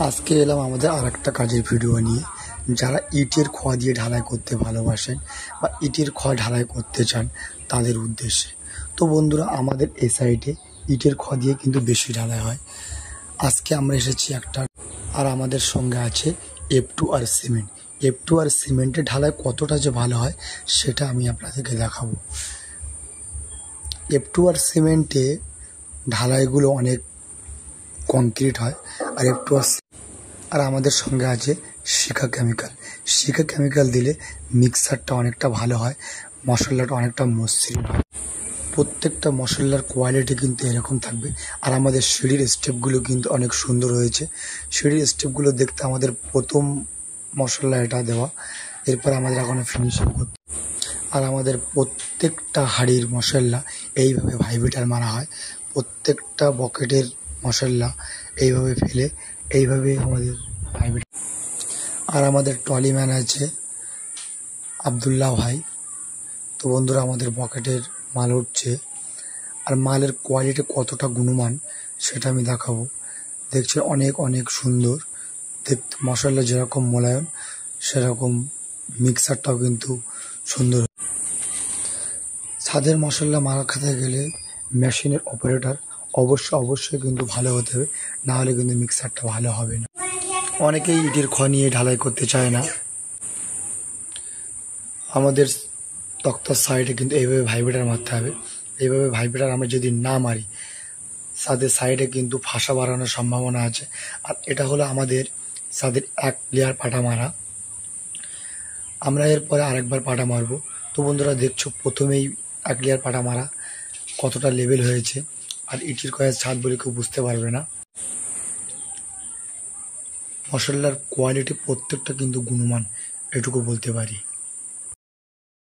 আজকে এলাম আমাদের আরেকটা কাজের ভিডিও নিয়ে। যারা ইটের খোয়া দিয়ে ঢালাই করতে ভালোবাসেন বা ইটের খোয়া ঢালাই করতে চান তাদের উদ্দেশ্যে। তো বন্ধুরা, আমাদের এই সাইডে ইটের খোয়া দিয়ে কিন্তু বেশি ঢালাই হয়। আজকে আমরা এসেছি একটা, আর আমাদের সঙ্গে আছে F2R সিমেন্ট। F2R সিমেন্টের ঢালাই কতটা যে ভালো হয় সেটা আমি আপনাদেরকে দেখাবো। F2R সিমেন্টে ঢালাইগুলো অনেক কংক্রিট হয়। আর F2R আর আমাদের সঙ্গে আছে শিখা কেমিক্যাল। শিখা কেমিক্যাল দিলে মিক্সারটা অনেকটা ভালো হয়, মশলাটা অনেকটা মসৃণ হয়। প্রত্যেকটা মশলার কোয়ালিটি কিন্তু এরকম থাকবে। আর আমাদের সিঁড়ির স্টেপগুলো কিন্তু অনেক সুন্দর হয়েছে। সিঁড়ির স্টেপগুলো দেখতে আমাদের প্রথম মশলা এটা দেওয়া, এরপর আমাদের এখন ফিনিশিং করতে। আর আমাদের প্রত্যেকটা হাঁড়ির মশলা এইভাবে ভাইব্রেটার মারা হয়। প্রত্যেকটা বকেটের মশলা এইভাবে ফেলে এইভাবে আমাদের ভাইব্রেটার। আর আমাদের ট্রলিম্যান আছে আবদুল্লাহ ভাই। তো বন্ধুরা, আমাদের বকেটের মাল উঠছে, আর মালের কোয়ালিটি কতটা গুণমান সেটা আমি দেখাবো। দেখছেন অনেক অনেক সুন্দর দেখতে, মশলা যেরকম মোলায়েম সেরকম মিক্সারটাও কিন্তু সুন্দর। ছাদের মশলা মারা খেতে গেলে মেশিনের অপারেটর অবশ্যই কিন্তু ভালো হতে হবে, না হলে কিন্তু মিক্সারটা ভালো হবে না। অনেকেই ইটের খোয়া নিয়ে ঢালাই করতে চায় না। আমাদের তক্তার সাইডে কিন্তু এইভাবে ভাইব্রেটার মারতে হবে। এইভাবে ভাইব্রেটার আমরা যদি না মারি, ছাদের সাইডে কিন্তু ফাঁসা বাড়ানোর সম্ভাবনা আছে। আর এটা হলো আমাদের ছাদের এক লেয়ার পাটা মারা। আমরা এরপরে আরেকবার পাটা মারবো। তো বন্ধুরা, দেখছো প্রথমেই এক লেয়ার পাটা মারা কতটা লেভেল হয়েছে। আর ইটের খোয়ার ছাদ বলে কেউ বুঝতে পারবে না। মশলার কোয়ালিটি প্রত্যেকটা কিন্তু গুণমান, এটুকু বলতে পারি।